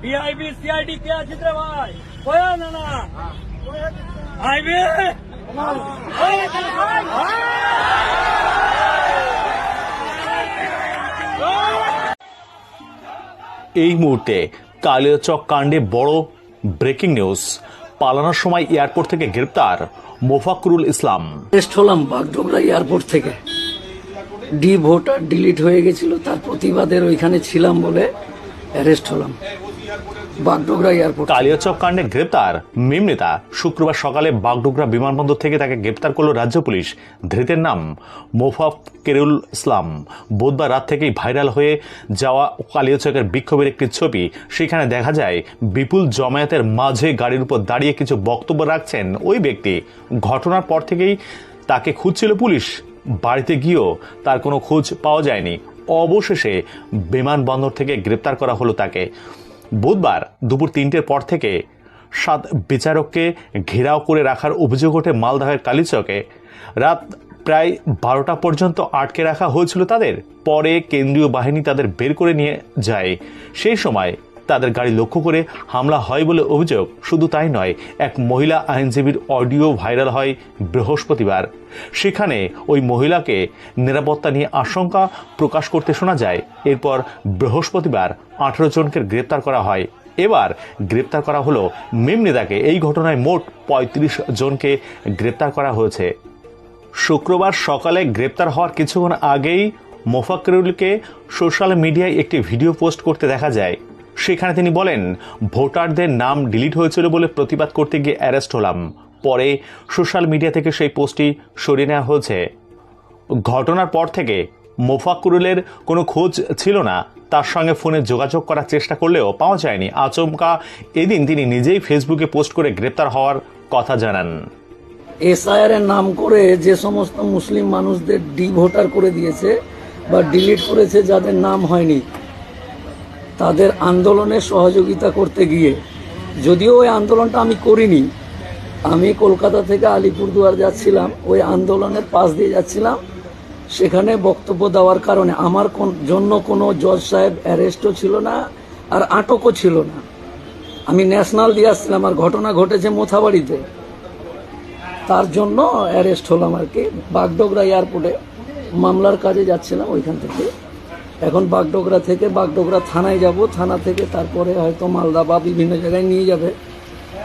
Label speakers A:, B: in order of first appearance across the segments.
A: BIB CID কে আছে রে ভাই? কয়া না না আইবে
B: এই মুহূর্তে কালিয়াচক কাণ্ডে বড় ব্রেকিং নিউজ। পালানোর সময় এয়ারপোর্ট থেকে গ্রেপ্তার মোফাক্কুরুল ইসলাম।
C: অ্যারেস্ট হলাম বাগডোগরা এয়ারপোর্ট থেকে। ভোটার ডিলিট হয়ে গেছিল, তার প্রতিবাদের ওইখানে ছিলাম বলে অ্যারেস্ট হলাম বাগডোগরা এয়ারপোর্ট।
B: কালিয়াচক কাণ্ডে গ্রেপ্তার মিম নেতা। শুক্রবার সকালে বাগডোগরা বিমানবন্দর থেকে তাকে গ্রেপ্তার করল রাজ্য পুলিশ। ধৃতের নাম মোফাক্কুরুল ইসলাম। বুধবার রাত থেকেই ভাইরাল হয়ে যাওয়া কালিয়াচকের বিক্ষোভের একটি ছবি। সেখানে দেখা যায় বিপুল জমায়েতের মাঝে গাড়ির উপর দাঁড়িয়ে কিছু বক্তব্য রাখছেন ওই ব্যক্তি। ঘটনার পর থেকেই তাকে খুঁজছিল পুলিশ। বাড়িতে গিয়েও তার কোনো খোঁজ পাওয়া যায়নি। অবশেষে বিমানবন্দর থেকে গ্রেপ্তার করা হলো তাকে। বুধবার দুপুর 3টের পর থেকে 7 বিচারককে ঘেরাও করে রাখার অভিযোগ ওঠে মালদহের কালিয়াচকে। রাত প্রায় 12টা পর্যন্ত আটকে রাখা হয়েছিল তাদের। পরে কেন্দ্রীয় বাহিনী তাদের বের করে নিয়ে যায়। সেই সময় তাদের গাড়ি লক্ষ্য করে হামলা হয় বলে অভিযোগ। শুধু তাই নয়, এক মহিলা আইনজীবীর অডিও ভাইরাল হয় বৃহস্পতিবার। সেখানে ওই মহিলাকে নিরাপত্তা নিয়ে আশঙ্কা প্রকাশ করতে শোনা যায়। এরপর বৃহস্পতিবার 18 জনকে গ্রেপ্তার করা হয়। এবার গ্রেপ্তার করা হলো মিম নেতাকে। এই ঘটনায় মোট 35 জনকে গ্রেপ্তার করা হয়েছে। শুক্রবার সকালে গ্রেপ্তার হওয়ার কিছুক্ষণ আগেই মোফাক্কুরুলকে সোশ্যাল মিডিয়ায় একটি ভিডিও পোস্ট করতে দেখা যায়। সেখানে তিনি বলেন, ভোটারদের নাম ডিলিট হয়েছিল বলে প্রতিবাদ করতে গিয়ে অ্যারেস্ট হলাম। পরে সোশ্যাল মিডিয়া থেকে সেই পোস্টটি সরিয়ে নেওয়া হয়েছে। ঘটনার পর থেকে মোফাক্কুরুলের কোনো খোঁজ ছিল না। তার সঙ্গে ফোনে যোগাযোগ করার চেষ্টা করলেও পাওয়া যায়নি। আচমকা এদিন তিনি নিজেই ফেসবুকে পোস্ট করে গ্রেপ্তার হওয়ার কথা জানান।
C: এসআইআর এর নাম করে যে সমস্ত মুসলিম মানুষদের ভোটার করে দিয়েছে বা ডিলিট করেছে, যাদের নাম হয়নি, তাদের আন্দোলনে সহযোগিতা করতে গিয়ে, যদিও ওই আন্দোলনটা আমি করিনি, আমি কলকাতা থেকে আলিপুরদুয়ার যাচ্ছিলাম, ওই আন্দোলনের পাশ দিয়ে যাচ্ছিলাম, সেখানে বক্তব্য দেওয়ার কারণে আমার জন্য কোনো জজ সাহেব অ্যারেস্টও ছিল না আর আটকও ছিল না। আমি ন্যাশনাল দিয়ে আসছিলাম, আর ঘটনা ঘটেছে মোথাবাড়িতে, তার জন্য অ্যারেস্ট হলাম আর কি। বাগডোগরা এয়ারপোর্টে মামলার কাজে যাচ্ছিলাম ওইখান থেকে। এখন বাগডোগরা থেকে বাগডোগরা থানায় যাব, থানা থেকে তারপরে হয়তো মালদা বা বিভিন্ন জায়গায় নিয়ে যাবে।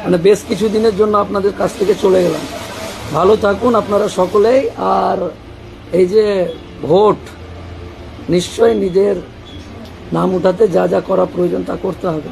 C: মানে বেশ কিছু দিনের জন্য আপনাদের কাছ থেকে চলে গেলাম। ভালো থাকুন আপনারা সকলেই। আর এই যে ভোট, নিশ্চয়ই নিজের নাম উঠাতে যা যা করা প্রয়োজন তা করতে হবে।